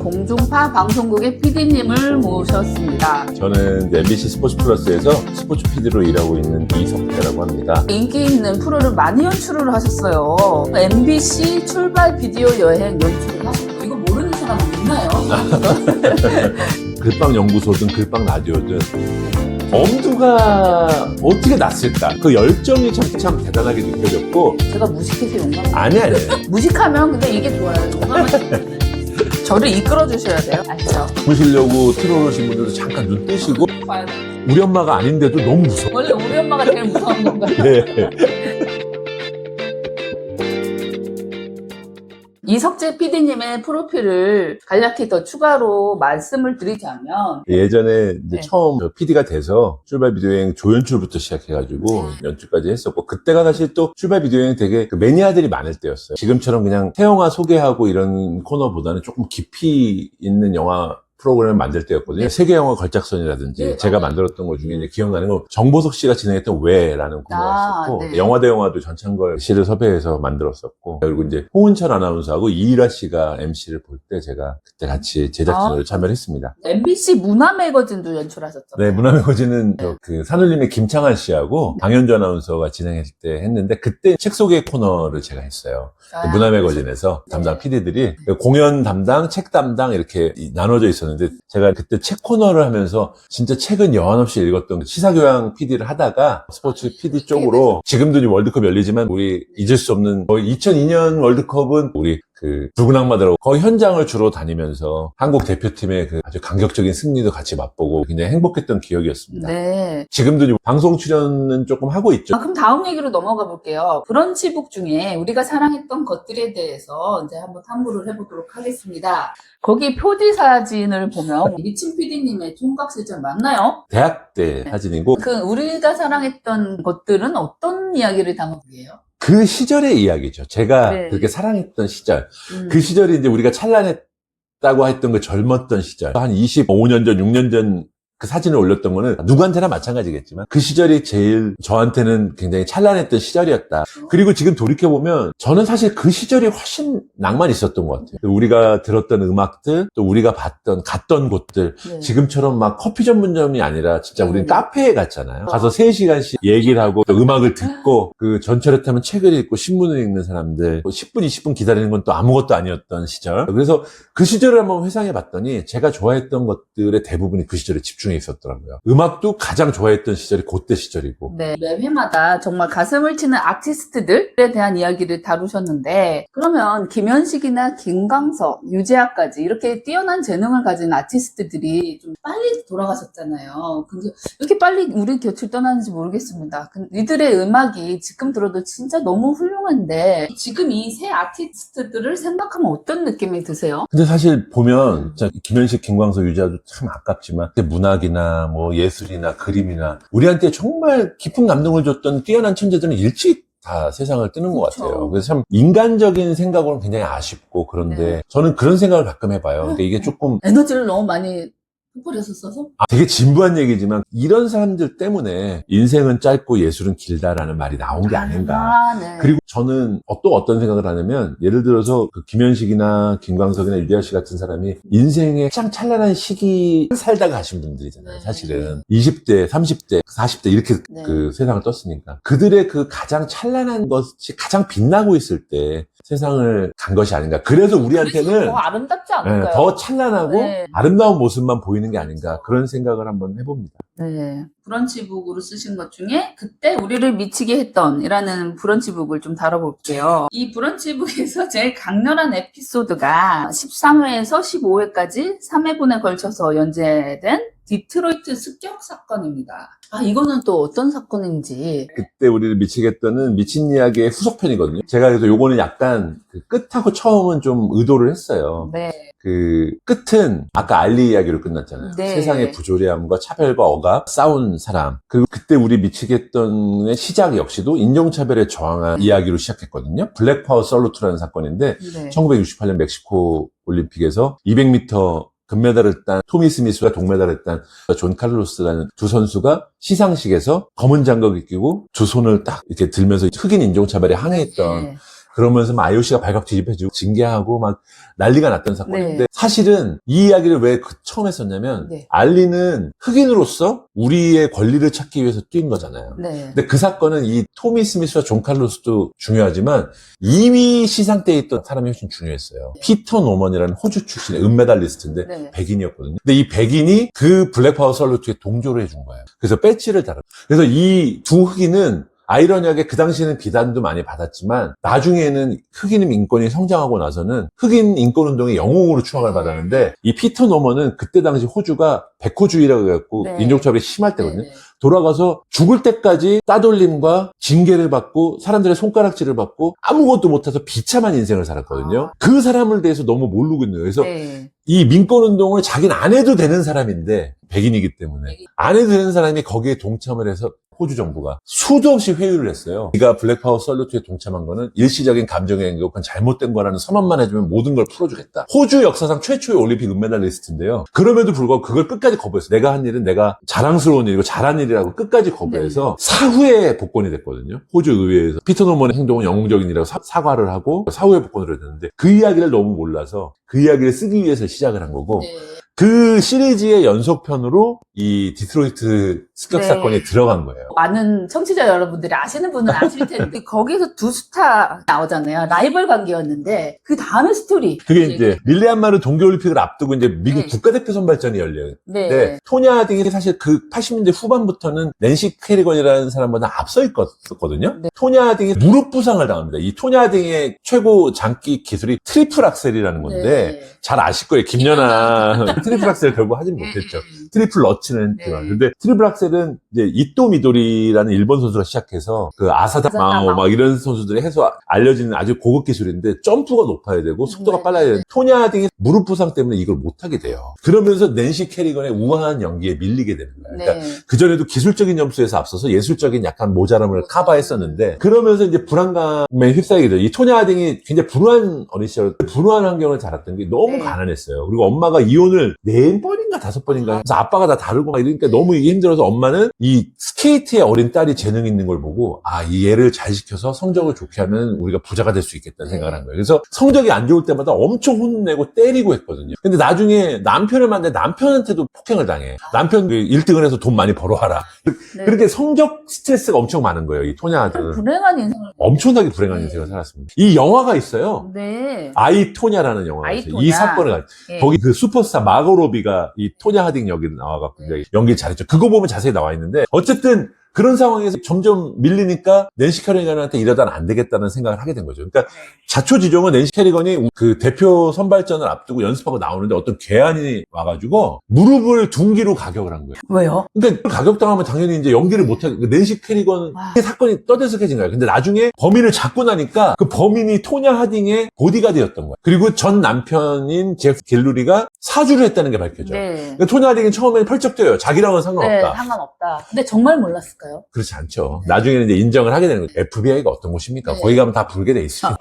공중파 방송국의 PD님을 모셨습니다. 저는 MBC 스포츠 플러스에서 스포츠 PD로 일하고 있는 이석태라고 합니다. 인기 있는 프로를 많이 연출을 하셨어요. MBC 출발 비디오 여행 연출을 하셨고 이거 모르는 사람 있나요? 글빵 연구소든 글빵 라디오든 엄두가 어떻게 났을까? 그 열정이 참 대단하게 느껴졌고. 제가 무식해서 용감해요. 아니. 무식하면 근데 이게 좋아요. 용감하시면 저를 이끌어 주셔야 돼요. 알죠? 보시려고 틀어놓으신 분들도 잠깐 눈 뜨시고. 봐야 돼. 우리 엄마가 아닌데도 너무 무서워. 원래 우리 엄마가 제일 무서운 건가요? 네. 이석재 PD님의 프로필을 간략히 더 추가로 말씀을 드리자면 예전에 이제 네. 처음 PD가 돼서 출발 비디오여행 조연출부터 시작해가지고 연출까지 했었고, 그때가 사실 또 출발 비디오여행 되게 그 매니아들이 많을 때였어요. 지금처럼 그냥 태영화 소개하고 이런 코너보다는 조금 깊이 있는 영화 프로그램을 만들 때였거든요. 네. 세계영화 걸작선이라든지 네, 제가 맞아요. 만들었던 것 중에 이제 기억나는 건 정보석 씨가 진행했던 왜라는 코너가 있었고, 네. 영화 대 영화도 전창걸 씨를 섭외해서 만들었었고, 그리고 이제 홍은철 아나운서하고 이일아 씨가 MC를 볼 때 제가 그때 같이 제작진으로 참여를 했습니다. MBC 문화 매거진도 연출하셨잖아요. 네, 문화매거진은 그 산울림의 김창환 씨하고 강현주 아나운서가 진행했을 때 했는데, 그때 책 소개 코너를 제가 했어요. 아, 문화매거진에서 담당 PD들이 공연 담당, 책 담당 이렇게 나눠져 있었는데, 제가 그때 책 코너를 하면서 진짜 책은 여한 없이 읽었던 시사교양 PD를 하다가 스포츠 PD 쪽으로, 지금도 이제 월드컵 열리지만 우리 잊을 수 없는 2002년 월드컵은 우리 그 붉은 악마들하고 거의 현장을 주로 다니면서 한국 대표팀의 그 아주 감격적인 승리도 같이 맛보고 굉장히 행복했던 기억이었습니다. 네. 지금도 이제 방송 출연은 조금 하고 있죠. 그럼 다음 얘기로 넘어가 볼게요. 브런치북 중에 우리가 사랑했던 것들에 대해서 이제 한번 탐구를 해보도록 하겠습니다. 거기 표지 사진을 보면 미친 PD님의 총각실장 맞나요? 대학 때 사진이고, 그 우리가 사랑했던 것들은 어떤 이야기를 담아보게요? 그 시절의 이야기죠. 제가 네. 그렇게 사랑했던 시절. 그 시절이 이제 우리가 찬란했다고 했던 그 젊었던 시절. 한 25년 전, 6년 전 그 사진을 올렸던 거는 누구한테나 마찬가지겠지만 그 시절이 제일 저한테는 굉장히 찬란했던 시절이었다. 그리고 지금 돌이켜보면 저는 사실 그 시절이 훨씬 낭만이 있었던 것 같아요. 우리가 들었던 음악들, 또 우리가 갔던 곳들, 네. 지금처럼 막 커피 전문점이 아니라 진짜 우리는 네. 카페에 갔잖아요. 가서 3시간씩 얘기를 하고 또 음악을 듣고, 그 전철에 타면 책을 읽고 신문을 읽는 사람들, 10분, 20분 기다리는 건 또 아무것도 아니었던 시절. 그래서 그 시절을 한번 회상해 봤더니 제가 좋아했던 것들의 대부분이 그 시절에 집중해 있었더라고요. 음악도 가장 좋아했던 시절이 그때 시절이고. 네, 매 회마다 정말 가슴을 치는 아티스트들에 대한 이야기를 다루셨는데, 그러면 김현식이나 김광석, 유재하까지 이렇게 뛰어난 재능을 가진 아티스트들이 좀 빨리 돌아가셨잖아요. 근데 왜 이렇게 빨리 우리 곁을 떠나는지 모르겠습니다. 이들의 음악이 지금 들어도 진짜 너무 훌륭한데, 지금 이 새 아티스트들을 생각하면 어떤 느낌이 드세요? 근데 사실 보면 진짜 김현식, 김광석, 유재하도 참 아깝지만 문학이나 뭐 예술이나 그림이나 우리한테 정말 깊은 감동을 줬던 뛰어난 천재들은 일찍 다 세상을 뜨는 것 그렇죠. 같아요. 그래서 참 인간적인 생각으로는 굉장히 아쉽고, 그런데 네. 저는 그런 생각을 가끔 해봐요. 그러니까 이게 조금 에너지를 너무 많이 폭발해서 써서? 되게 진부한 얘기지만 이런 사람들 때문에 인생은 짧고 예술은 길다라는 말이 나온 게 아닌가. 네. 그리고 저는 또 어떤 생각을 하냐면, 예를 들어서 그 김현식이나 김광석이나 유재하 씨 같은 사람이 인생의 가장 찬란한 시기 살다가 가신 분들이잖아요. 네. 사실은 20대, 30대, 40대 이렇게 네. 그 세상을 떴으니까 그들의 그 가장 찬란한 것이 가장 빛나고 있을 때 세상을 간 것이 아닌가. 그래서 그래서 우리한테는 더 아름답지 않을까요? 네, 더 찬란하고 네. 아름다운 모습만 보이는 게 아닌가, 그런 생각을 한번 해봅니다. 네. 브런치북으로 쓰신 것 중에 그때 우리를 미치게 했던 이라는 브런치북을 좀 다뤄볼게요. 이 브런치북에서 제일 강렬한 에피소드가 13회에서 15회까지 3회분에 걸쳐서 연재된 디트로이트 습격 사건입니다. 이거는 또 어떤 사건인지. 그때 우리를 미치게 했던은 미친 이야기의 후속편이거든요. 제가 그래서 요거는 약간 그 끝하고 처음은 좀 의도를 했어요. 네. 그 끝은 아까 알리 이야기로 끝났잖아요. 네. 세상의 부조리함과 차별과 억압, 싸운 사람. 그리고 그때 우리 미치게 했던의 시작 역시도 인종차별에 저항한 이야기로 시작했거든요. 블랙파워 솔루트라는 사건인데, 네. 1968년 멕시코 올림픽에서 200m 금메달을 딴 토미 스미스와 동메달을 딴 존 칼로스라는 두 선수가 시상식에서 검은 장갑을 끼고 두 손을 딱 이렇게 들면서 흑인 인종차별에 항의했던 네. 그러면서 막 IOC가 발칵 뒤집혀지고 징계하고 막 난리가 났던 사건인데 네. 사실은 이 이야기를 왜 처음 했었냐면 네. 알리는 흑인으로서 우리의 권리를 찾기 위해서 뛴 거잖아요. 네. 근데 그 사건은 이 토미 스미스와 존 칼로스도 중요하지만 2위 시상대에 있던 사람이 훨씬 중요했어요. 피터 노먼이라는 호주 출신의 은메달리스트인데 네. 백인이었거든요. 근데 이 백인이 그 블랙파워 살루트에 동조를 해준 거예요. 그래서 배지를 달았어요. 그래서 이 두 흑인은 아이러니하게 그 당시에는 비난도 많이 받았지만 나중에는 흑인 인권이 성장하고 나서는 흑인 인권 운동의 영웅으로 추앙을 받았는데 이 피터 노먼은 그때 당시 호주가 백호주의라고 해갖고 네. 인종차별이 심할 때거든요. 네. 돌아가서 죽을 때까지 따돌림과 징계를 받고 사람들의 손가락질을 받고 아무것도 못해서 비참한 인생을 살았거든요. 그 사람을 대해서 너무 모르고 있는 거예요. 그래서 네. 이 민권운동을 자기는 안 해도 되는 사람인데 백인이기 때문에 안 해도 되는 사람이 거기에 동참을 해서 호주 정부가 수도 없이 회유를 했어요. 네가 블랙파워 살루트에 동참한 거는 일시적인 감정의 행동, 그건 잘못된 거라는 선언만 해주면 모든 걸 풀어주겠다. 호주 역사상 최초의 올림픽 은메달리스트인데요. 그럼에도 불구하고 그걸 끝까지 거부했어요. 내가 한 일은 내가 자랑스러운 일이고 잘한 일이라고 끝까지 거부해서 사후에 복권이 됐거든요. 호주 의회에서 피터 노먼의 행동은 영웅적인 일이라고 사과를 하고 사후에 복권을 했는데 그 이야기를 너무 몰라서 그 이야기를 쓰기 위해서 시작을 한 거고 네. 그 시리즈의 연속편으로 이 디트로이트 습격 네. 사건이 들어간 거예요. 많은 청취자 여러분들이 아시는 분은 아실 텐데 거기서 두 스타 나오잖아요. 라이벌 관계였는데 그 다음의 스토리. 그게 이제 밀리안마르 동계올림픽을 앞두고 이제 미국 네. 국가대표 선발전이 열려요. 네. 네. 토니 하딩이 사실 그 80년대 후반부터는 낸시 캐리건이라는 사람보다 앞서 있었거든요. 네. 토니 하딩이 무릎 부상을 당합니다. 이 토니 하딩의 최고 장기 기술이 트리플 악셀이라는 건데 네. 잘 아실 거예요. 김연아 트리플 악셀 결국 하진 못했죠. 트리플 러치는 했지만. 네. 근데 트리플 악셀은 이제 이토 미도리라는 일본 선수가 시작해서 그 아사다 마오 막 이런 선수들이 해서 알려지는 아주 고급 기술인데 점프가 높아야 되고 속도가 네. 빨라야 되는 토니 하딩이 무릎 부상 때문에 이걸 못하게 돼요. 그러면서 낸시 캐리건의 우아한 연기에 밀리게 되는 거예요. 그러니까 네. 그전에도 기술적인 점수에서 앞서서 예술적인 약간 모자람을 커버했었는데 그러면서 이제 불안감에 휩싸이게 돼요. 이 토니 하딩이 굉장히 불우한 어린 시절, 불우한 환경을 자랐던 게 너무 네. 가난했어요. 그리고 엄마가 이혼을 4번인가 5번인가 해서 아빠가 다 다르고 막 이러니까 너무 이게 힘들어서 엄마는 이 스케이트에 어린 딸이 재능 있는 걸 보고 아, 이 얘를 잘 시켜서 성적을 좋게 하면 우리가 부자가 될 수 있겠다는 생각을 한 거예요. 그래서 성적이 안 좋을 때마다 엄청 혼내고 때리고 했거든요. 근데 나중에 남편을 만났는데 남편한테도 폭행을 당해. 남편 1등을 해서 돈 많이 벌어와라. 네. 그렇게 성적 스트레스가 엄청 많은 거예요. 이 토니 하딩은. 불행한 인생을. 엄청나게 불행한 네. 인생을 살았습니다. 이 영화가 있어요. 네. 아이토냐라는 영화가 있어요. 아이토냐. 이 사건을 가지고. 네. 거기 그 슈퍼스타 마고 로비가 이 토니 하딩 역에 나와갖고 굉장히 연기를 잘했죠. 그거 보면 자세히 나와 있는데 어쨌든 그런 상황에서 점점 밀리니까 낸시 캐리건한테 이러다는 안 되겠다는 생각을 하게 된 거죠. 그러니까 자초지종은 낸시 캐리건이 그 대표 선발전을 앞두고 연습하고 나오는데 어떤 괴한이 와가지고 무릎을 둔기로 가격을 한 거예요. 왜요? 그러니까 가격당하면 당연히 이제 연기를 못하게 낸시 캐리건 와. 사건이 떠들썩해진 거예요. 근데 나중에 범인을 잡고 나니까 그 범인이 토냐 하딩의 보디가드였던 거예요. 그리고 전 남편인 제프 길루리가 사주를 했다는 게 밝혀져. 네. 그러니까 토냐 하딩은 처음에 펄쩍 뛰어요. 자기랑은 네, 상관없다. 상관없다. 근데 정말 몰랐을까요? 그렇지 않죠. 나중에는 이제 인정을 하게 되는 거예요. FBI가 어떤 곳입니까? 네. 거기 가면 다 부르게 돼 있어요.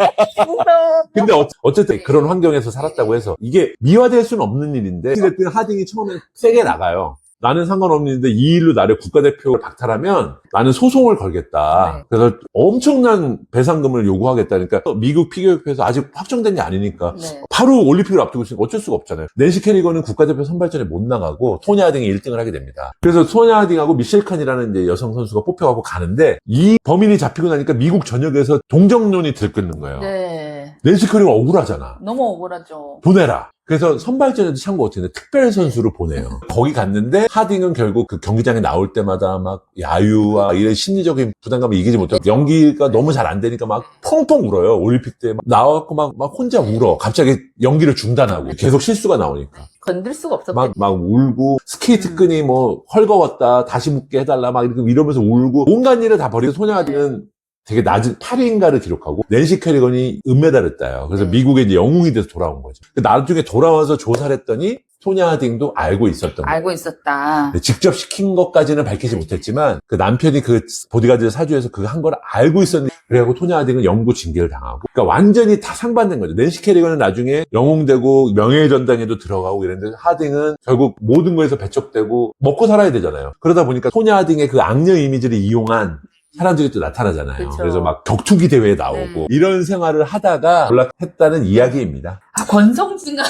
근데 어쨌든 그런 환경에서 살았다고 해서 이게 미화될 수는 없는 일인데 어쨌든 하딩이 처음에 세게 나가요. 나는 상관없는데 이 일로 나를 국가대표를 박탈하면 나는 소송을 걸겠다. 네. 그래서 엄청난 배상금을 요구하겠다니까 미국 피겨협회에서 아직 확정된 게 아니니까 네. 바로 올림픽을 앞두고 있으니까 어쩔 수가 없잖아요. 낸시 캐리건은 국가대표 선발전에 못 나가고 토니 하딩이 1등을 하게 됩니다. 그래서 토니 하딩하고 미셸 칸이라는 이제 여성 선수가 뽑혀가고 가는데 이 범인이 잡히고 나니까 미국 전역에서 동정론이 들끓는 거예요. 네. 낸시 캐리건 억울하잖아. 너무 억울하죠. 보내라. 그래서 선발전에도 참고 어떻게 했는데 특별 선수로 보내요. 거기 갔는데 하딩은 결국 그 경기장에 나올 때마다 막 야유와 이런 심리적인 부담감을 이기지 못하고 연기가 너무 잘 안 되니까 막 펑펑 울어요. 올림픽 때 막 나와갖고 막 혼자 울어. 갑자기 연기를 중단하고 계속 실수가 나오니까. 건들 수가 없었겠죠. 막 울고 스케이트 끈이 뭐 헐거웠다 다시 묶게 해달라 막 이러면서 울고 온갖 일을 다 버리고 소녀 하딩은 되게 낮은 8위인가를 기록하고 낸시 캐리건이 은메달을 따요. 그래서 미국에 이제 영웅이 돼서 돌아온 거죠. 나중에 돌아와서 조사를 했더니 소냐 하딩도 알고 있었던 거예요. 알고 있었다. 직접 시킨 것까지는 밝히지 못했지만 그 남편이 그 보디가드 사주에서 그거 한 걸 알고 있었는데 그래갖고 토냐 하딩은 영구 징계를 당하고 그러니까 완전히 다 상반된 거죠. 낸시 캐리건은 나중에 영웅되고 명예전당에도 들어가고 이랬는데 하딩은 결국 모든 거에서 배척되고 먹고 살아야 되잖아요. 그러다 보니까 토냐 하딩의 그 악녀 이미지를 이용한 사람들이 또 나타나잖아요. 그쵸. 그래서 막 격투기 대회에 나오고 네. 이런 생활을 하다가 연락했다는 이야기입니다. 권성진가.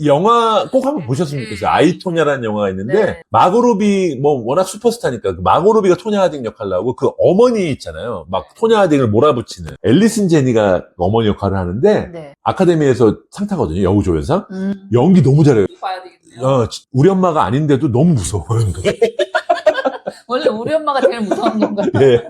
영화 꼭 한번 보셨으면 좋겠어요. 아이토냐라는 영화가 있는데 네. 마고로비 뭐 워낙 슈퍼스타니까 그 마고로비가 토냐 하딩 역할을 하고 그 어머니 있잖아요. 막 토냐 하딩을 몰아붙이는 앨리슨 제니가 어머니 역할을 하는데 네. 아카데미에서 상 타거든요. 여우조연상. 연기 너무 잘해요. 봐야 되겠네요. 우리 엄마가 아닌데도 너무 무서워요. 원래 우리 엄마가 제일 무서운 건가요? 예.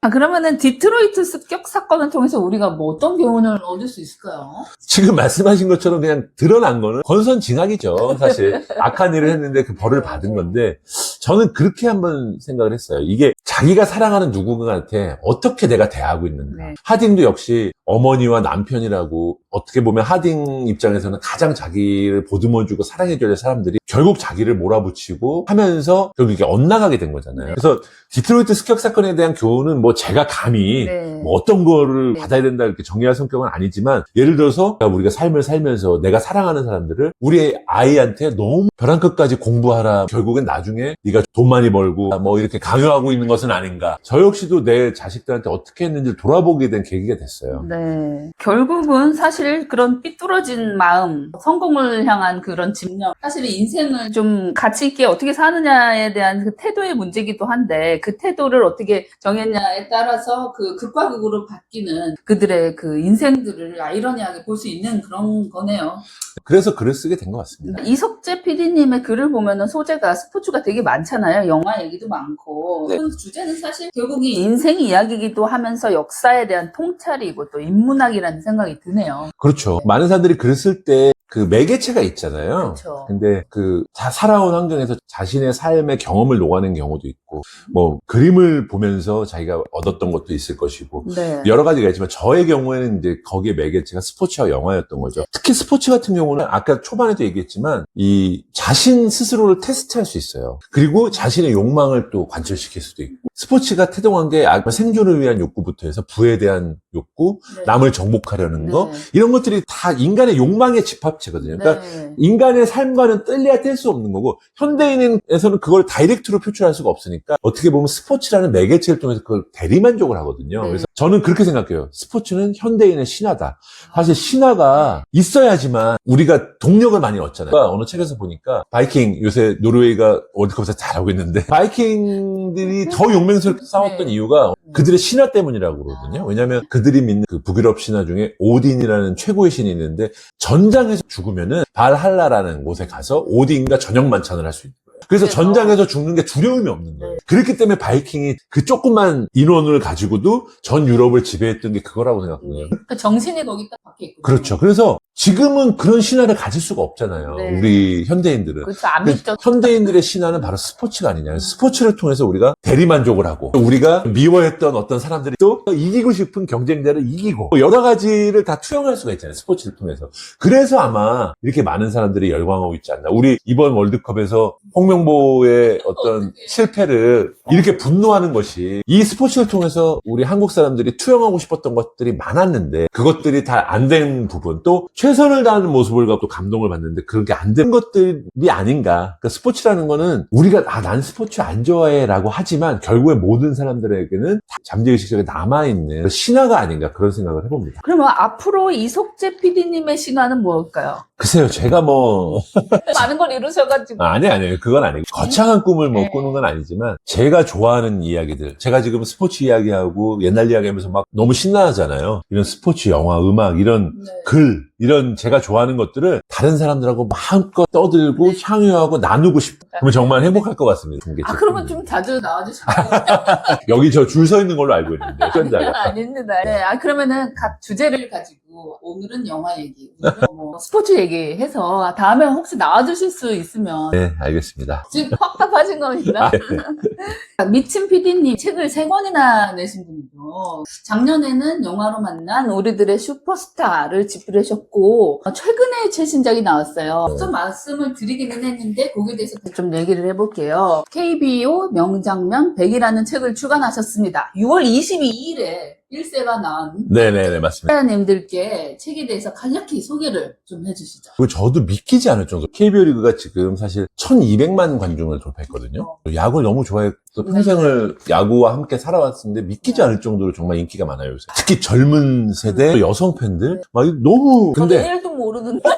그러면은 디트로이트 습격 사건을 통해서 우리가 뭐 어떤 교훈을 얻을 수 있을까요? 지금 말씀하신 것처럼 그냥 드러난 거는 권선징악이죠. 사실 악한 일을 했는데 그 벌을 받은 건데 저는 그렇게 한번 생각을 했어요. 이게 자기가 사랑하는 누군가한테 어떻게 내가 대하고 있는가. 네. 하딩도 역시 어머니와 남편이라고 어떻게 보면 하딩 입장에서는 가장 자기를 보듬어주고 사랑해줘야 될 사람들이 결국 자기를 몰아붙이고 하면서 결국 이게 엇나가게 된 거잖아요. 네. 그래서 디트로이트 습격 사건에 대한 교훈은 뭐 제가 감히 네. 뭐 어떤 거를 네. 받아야 된다 이렇게 정의할 성격은 아니지만 예를 들어서 우리가 삶을 살면서 내가 사랑하는 사람들을 우리 아이한테 너무 벼랑 끝까지 공부하라 결국엔 나중에 네가 돈 많이 벌고 뭐 이렇게 강요하고 있는 것은 아닌가. 저 역시도 내 자식들한테 어떻게 했는지를 돌아보게 된 계기가 됐어요. 네. 결국은 사실 그런 삐뚤어진 마음, 성공을 향한 그런 집념, 사실 인생을 좀 가치 있게 어떻게 사느냐에 대한 그 태도의 문제이기도 한데 그 태도를 어떻게 정했냐에 따라서 그 극과 극으로 바뀌는 그들의 그 인생들을 아이러니하게 볼 수 있는 그런 거네요. 그래서 글을 쓰게 된 것 같습니다. 이석재 PD님의 글을 보면은 소재가 스포츠가 되게 많잖아요. 영화 얘기도 많고. 네. 그 주제는 사실 결국 이 인생 이야기이기도 하면서 역사에 대한 통찰이고 또 인문학이라는 생각이 드네요. 그렇죠. 많은 사람들이 글을 쓸 때 그 매개체가 있잖아요. 그렇죠. 근데 그 다 살아온 환경에서 자신의 삶의 경험을 녹아낸 경우도 있고 뭐 그림을 보면서 자기가 얻었던 것도 있을 것이고 네. 여러 가지가 있지만 저의 경우에는 이제 거기에 매개체가 스포츠와 영화였던 거죠. 특히 스포츠 같은 경우는 아까 초반에도 얘기했지만 이 자신 스스로를 테스트할 수 있어요. 그리고 자신의 욕망을 또 관철시킬 수도 있고 스포츠가 태동한 게 생존을 위한 욕구부터 해서 부에 대한 욕구, 네. 남을 정복하려는 거 네. 이런 것들이 다 인간의 욕망의 집합체거든요. 그러니까 네. 인간의 삶과는 뗄래야 뗄 수 없는 거고 현대인에서는 그걸 다이렉트로 표출할 수가 없으니까 어떻게 보면 스포츠라는 매개체를 통해서 그걸 대리만족을 하거든요. 네. 그래서 저는 그렇게 생각해요. 스포츠는 현대인의 신화다. 사실 신화가 있어야지만 우리가 동력을 많이 얻잖아요. 어느 책에서 보니까 바이킹 요새 노르웨이가 월드컵에서 잘하고 있는데 바이킹들이 더 용맹스럽게 싸웠던 네. 이유가 그들의 신화 때문이라고 그러거든요. 왜냐하면 그들이 믿는 그 북유럽 신화 중에 오딘이라는 최고의 신이 있는데 전장에서 죽으면은 발할라라는 곳에 가서 오딘과 저녁 만찬을 할 수 있는 거예요. 그래서 그래서? 전장에서 죽는 게 두려움이 없는 거예요. 그렇기 때문에 바이킹이 그 조그만 인원을 가지고도 전 유럽을 지배했던 게 그거라고 생각해요. 그 정신이 거기 딱 박혀 있고. 그렇죠. 그래서 지금은 그런 신화를 가질 수가 없잖아요. 네. 우리 현대인들은. 그렇죠. 안 믿죠. 현대인들의 신화는 바로 스포츠가 아니냐. 스포츠를 통해서 우리가 대리만족을 하고 우리가 미워했던 어떤 사람들이 또 이기고 싶은 경쟁자를 이기고 여러 가지를 다 투영할 수가 있잖아요. 스포츠를 통해서. 그래서 아마 이렇게 많은 사람들이 열광하고 있지 않나. 우리 이번 월드컵에서 홍명보의 어떤 실패를 이렇게 분노하는 것이 이 스포츠를 통해서 우리 한국 사람들이 투영하고 싶었던 것들이 많았는데 그것들이 다 안 된 부분 또 최선을 다하는 모습을 갖고 감동을 받는데 그런 게 안 된 것들이 아닌가. 그러니까 스포츠라는 거는 우리가 난 스포츠 안 좋아해 라고 하지만 결국에 모든 사람들에게는 잠재의식 속에 남아있는 신화가 아닌가 그런 생각을 해봅니다. 그러면 앞으로 이석재 PD님의 신화는 뭘까요? 글쎄요, 제가 뭐 많은 걸 이루셔가지고. 아니에요. 그건 아니고 거창한 꿈을 뭐 네. 꾸는 건 아니지만 제가 좋아하는 이야기들 제가 지금 스포츠 이야기하고 옛날 이야기하면서 막 너무 신나하잖아요. 이런 스포츠 영화, 음악, 이런 네. 글 이런 제가 좋아하는 것들을 다른 사람들하고 마음껏 떠들고 향유하고 나누고 싶다. 그러면 정말 행복할 것 같습니다. 그러면 좀 자주 나와주시고. 여기 저 줄 서 있는 걸로 알고 있는데 현자가. 아닙니다. 네. 그러면은 각 주제를 가지고 오늘은 영화 얘기, 오늘은 뭐 스포츠 얘기 해서 다음에 혹시 나와주실 수 있으면. 네, 알겠습니다. 지금 확답하신 겁니다. 미친 PD님 책을 3권이나 내신 분이죠. 작년에는 영화로 만난 우리들의 슈퍼스타를 집필하셨고 최근에 최신작이 나왔어요. 좀 말씀을 드리기는 했는데 거기에 대해서 좀 얘기를 해볼게요. KBO 명장면 100이라는 책을 출간하셨습니다. 6월 22일에 1세가 나온 네네네, 맞습니다. 사연님들께 책에 대해서 간략히 소개를 좀 해주시죠. 그리고 저도 믿기지 않을 정도. KBO 리그가 지금 사실 1200만 관중을 돌파했거든요. 야구를 너무 좋아해서 평생을 야구와 함께 살아왔는데 믿기지 않을 정도로 정말 인기가 많아요, 요새. 특히 젊은 세대, 또 여성 팬들. 막 너무. 근데. 저는 1도 모르는데.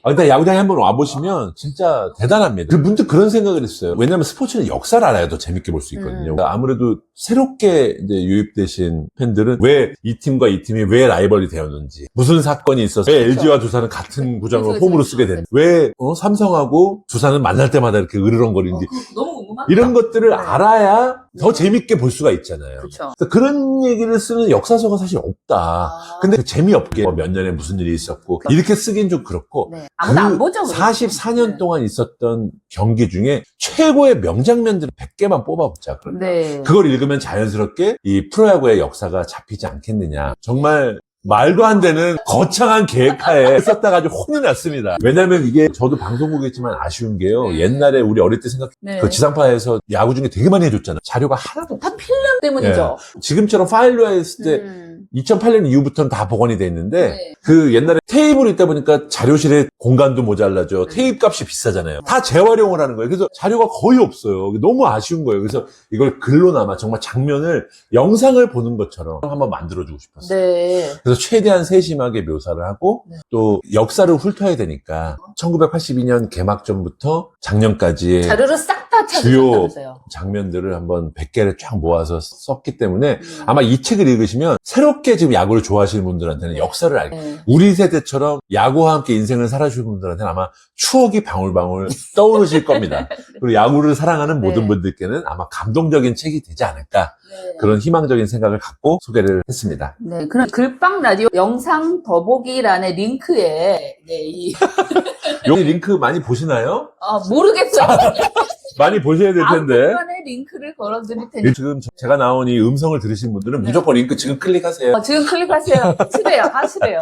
근데 야구장에 한번 와보시면 진짜 대단합니다. 문득 그런 생각을 했어요. 왜냐면 스포츠는 역사를 알아야 더 재밌게 볼 수 있거든요. 아무래도 새롭게 이제 유입되신 팬들은 왜 이 팀과 이 팀이 왜 라이벌이 되었는지, 무슨 사건이 있어서 왜 LG와 두산은 같은 구장을 홈으로 쓰게 됐는지, 왜 삼성하고 두산은 만날 때마다 이렇게 으르렁거리는지, 너무 궁금하다. 이런 것들을 알아야 더 재밌게 볼 수가 있잖아요. 그쵸. 그런 얘기를 쓰는 역사서가 사실 없다. 근데 재미없게 몇 년에 무슨 일이 있었고 이렇게 쓰긴 좀 그렇고 네. 아무도 안 보죠. 44년 동안 있었던 경기 중에 최고의 명장면들을 100개만 뽑아보자. 네. 그걸 읽으면 자연스럽게 이 프로야구의 역사가 잡히지 않겠느냐. 정말 말도 안 되는 거창한 계획하에 썼다가 아주 혼이 났습니다. 왜냐면 이게 저도 방송국이지만 아쉬운 게요. 옛날에 우리 어릴 때 네. 그 지상파에서 야구 중에 되게 많이 해줬잖아요. 자료가 하나도 없어요. 다 필름 때문이죠. 지금처럼 파일로 했을 때 2008년 이후부터는 다 복원이 돼 있는데 네. 그 옛날에 테이블이 있다 보니까 자료실에 공간도 모자라죠. 테이프 값이 비싸잖아요. 다 재활용을 하는 거예요. 그래서 자료가 거의 없어요. 너무 아쉬운 거예요. 그래서 이걸 글로나마 정말 장면을 영상을 보는 것처럼 한번 만들어주고 싶었어요. 네. 그래서 최대한 세심하게 묘사를 하고 네. 또 역사를 훑어야 되니까 1982년 개막전부터 작년까지의 자료를 싹 다 주요 찾으셨다면서요. 장면들을 한번 100개를 쫙 모아서 썼기 때문에 아마 이 책을 읽으시면 새롭게 지금 야구를 좋아하시는 분들한테는 역사를 알게 네. 우리 세대처럼 야구와 함께 인생을 살아주신 분들한테는 아마 추억이 방울방울 떠오르실 겁니다. 그리고 야구를 사랑하는 모든 네. 분들께는 아마 감동적인 책이 되지 않을까 네. 그런 희망적인 생각을 갖고 소개를 했습니다. 네, 그럼 글빵 라디오 영상 더보기란의 링크에 이 여기 링크 많이 보시나요? 모르겠어요. 많이 보셔야 될 텐데. 앞부분에 링크를 걸어드릴 테니 지금 제가 나온 이 음성을 들으신 분들은 네. 무조건 링크 지금 클릭하세요. 지금 클릭하세요. 하시래요.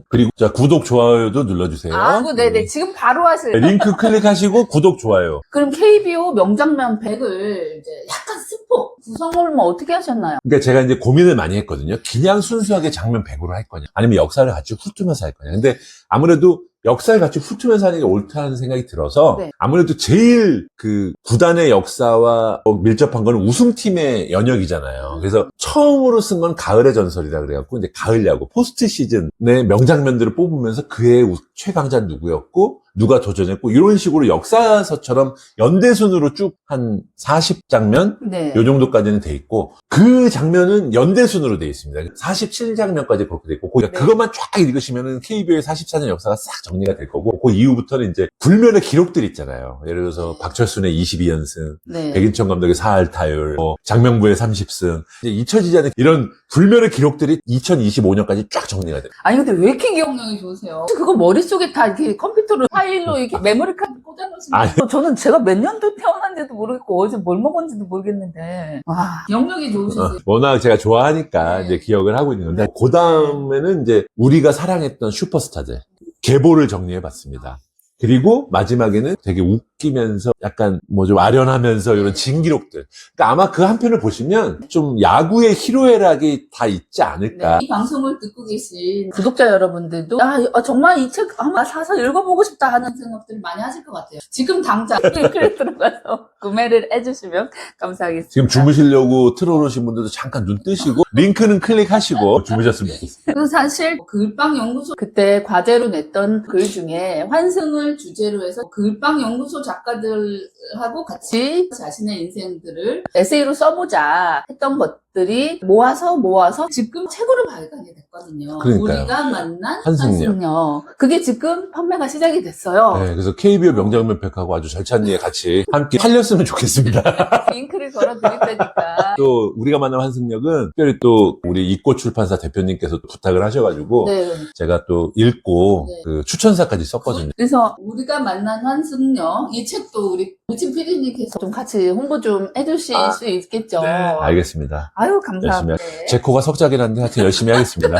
그리고 자 구독 좋아요도 눌러주세요. 네네. 지금 바로 하세요. 링크 클릭하시고 구독 좋아요. 그럼 KBO 명장면 100을 이제 약간 스포 구성을 뭐 어떻게 하셨나요? 그러니까 제가 이제 고민을 많이 했거든요. 그냥 순수하게 장면 100으로 할 거냐, 아니면 역사를 같이 훑으면서 할 거냐. 근데 아무래도 역사를 같이 훑으면서 하는 게 옳다는 생각이 들어서 네. 아무래도 제일 그 구단의 역사와 밀접한 거는 우승팀의 영역이잖아요. 그래서 처음으로 쓴 건 가을의 전설이라 그래갖고 이제 가을 야구 포스트 시즌의 명장면들을 뽑으면서 그의 최강자는 누구였고 누가 도전했고 이런 식으로 역사서처럼 연대순으로 쭉 한 40장면 네. 요 정도까지는 돼 있고 그 장면은 연대순으로 돼 있습니다. 47장면까지 그렇게 돼 있고 네. 그것만 쫙 읽으시면은 KBO의 44년 역사가 싹 정리가 될 거고 그 이후부터는 이제 불면의 기록들 있잖아요. 예를 들어서 박철순의 22연승, 네. 백인천 감독의 4할타율, 장명부의 30승 이제 잊혀지지 않는 이런 불면의 기록들이 2025년까지 쫙 정리가 돼요. 아니 근데 왜 이렇게 기억력이 좋으세요? 그거 머릿속에 다 이렇게 컴퓨터로 파일로 이렇게 메모리 카드 꽂아놓으시는 저는 제가 몇 년도 태어난지도 모르겠고 어제 뭘 먹었는지도 모르겠는데 와 기억력이 좋으셨어요. 워낙 제가 좋아하니까 네. 이제 기억을 하고 있는 건데 그 다음에는 이제 우리가 사랑했던 슈퍼스타들 계보를 정리해 봤습니다. 그리고 마지막에는 되게 웃기면서 약간 뭐 좀 아련하면서 이런 진기록들. 그러니까 아마 그 한 편을 보시면 좀 야구의 희로애락이 다 있지 않을까. 네, 이 방송을 듣고 계신 구독자 여러분들도 정말 이 책 한번 사서 읽어보고 싶다 하는 생각들을 많이 하실 것 같아요. 지금 당장 링크에 들어가서 구매를 해주시면 감사하겠습니다. 지금 주무시려고 틀어놓으신 분들도 잠깐 눈 뜨시고 링크는 클릭하시고 주무셨으면 좋겠습니다. 그리고 사실 글빵연구소 그때 과제로 냈던 글 중에 환승을 주제로 해서 글빵연구소 작가들하고 같이 자신의 인생들을 에세이로 써보자 했던 것들이 모아서 지금 책으로 발간이 됐거든요. 그러니까요. 우리가 만난 환승녀. 환승녀. 그게 지금 판매가 시작이 됐어요. 네, 그래서 KBO 명장면 팩하고 아주 절찬리에 같이 함께 팔렸으면 좋겠습니다. 링크를 걸어드릴 테니까. 또 우리가 만난 환승역은 특별히 또 우리 이꽃 출판사 대표님께서 부탁을 하셔가지고 네. 제가 또 읽고 네. 그 추천사까지 썼거든요. 그래서 우리가 만난 환승녀 이 책도 우리 우진 PD님께서 좀 같이 홍보 좀 해주실 수 있겠죠. 알겠습니다. 아유 감사합니다. 제 코가 석자긴 한데 하여튼 열심히 하겠습니다.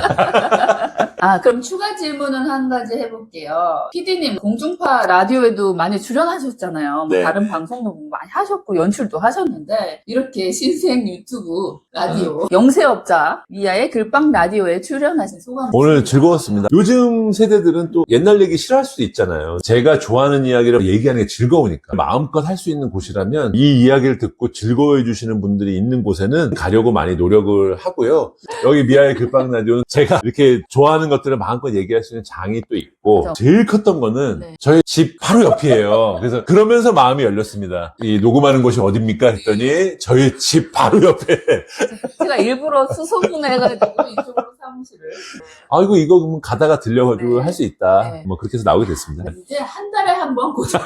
그럼 추가 질문은 한 가지 해볼게요. PD님, 공중파 라디오에도 많이 출연하셨잖아요. 네. 다른 방송도 많이 하셨고, 연출도 하셨는데, 이렇게 신생 유튜브 라디오, 영세업자 미아의 글빵 라디오에 출연하신 소감. 오늘 즐거웠습니다. 요즘 세대들은 또 옛날 얘기 싫어할 수도 있잖아요. 제가 좋아하는 이야기를 얘기하는 게 즐거우니까. 마음껏 할 수 있는 곳이라면 이 이야기를 듣고 즐거워해 주시는 분들이 있는 곳에는 가려고 많이 노력을 하고요. 여기 미아의 글빵 라디오는 제가 이렇게 좋아하는 것들을 마음껏 얘기할 수 있는 장이 또 있고, 그렇죠. 제일 컸던 거는 네. 저희 집 바로 옆이에요. 그래서 그러면서 마음이 열렸습니다. 이 녹음하는 곳이 어딥니까? 했더니 저희 집 바로 옆에. 제가 일부러 수소문해가지고 이쪽으로 사무실을. 아이고, 이거 그러면 가다가 들려가지고 네. 할 수 있다. 네. 뭐 그렇게 해서 나오게 됐습니다. 이제 한 달에 한 번 고정.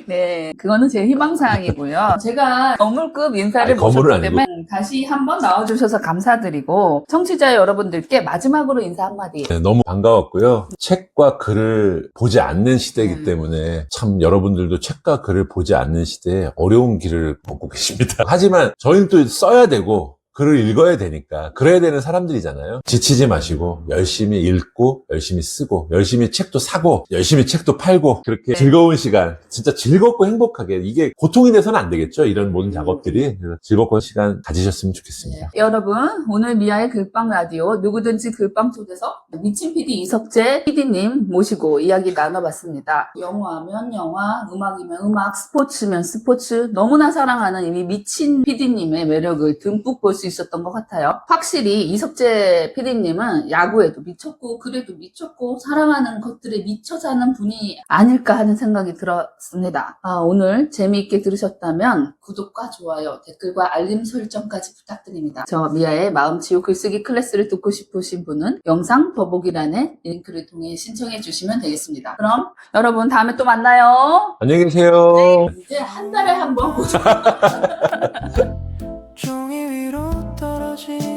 네, 그거는 제 희망사항이고요. 제가 거물급 인사를 아니, 거물은 모셨기 때문에 다시 한번 나와주셔서 감사드리고, 청취자 여러분들께 마지막으로 인사 한마디. 네, 너무 반가웠고요. 책과 글을 보지 않는 시대이기 때문에 참 여러분들도 책과 글을 보지 않는 시대에 어려운 길을 걷고 계십니다. 하지만 저희는 또 써야 되고 글을 읽어야 되니까 그래야 되는 사람들이잖아요. 지치지 마시고 열심히 읽고 열심히 쓰고 열심히 책도 사고 열심히 책도 팔고 그렇게 즐거운 시간, 진짜 즐겁고 행복하게, 이게 고통이 돼서는 안 되겠죠. 이런 모든 작업들이. 그래서 즐겁고 시간 가지셨으면 좋겠습니다. 여러분, 오늘 미아의 글빵 라디오 누구든지 글빵 속에서 미친 PD 이석재 PD님 모시고 이야기 나눠봤습니다. 영화면 영화, 음악이면 음악, 스포츠면 스포츠, 너무나 사랑하는 이 미친 PD님의 매력을 듬뿍 볼 수 있었던 것 같아요. 확실히 이석재 PD님은 야구에도 미쳤고 글에도 미쳤고 사랑하는 것들에 미쳐 사는 분이 아닐까 하는 생각이 들었습니다. 오늘 재미있게 들으셨다면 구독과 좋아요, 댓글과 알림 설정까지 부탁드립니다. 저 미아의 마음치유 글쓰기 클래스를 듣고 싶으신 분은 영상 더보기란에 링크를 통해 신청해 주시면 되겠습니다. 그럼 여러분 다음에 또 만나요. 안녕히 계세요. 이제 한 달에 한 번 고정. 종이 위로 떨어진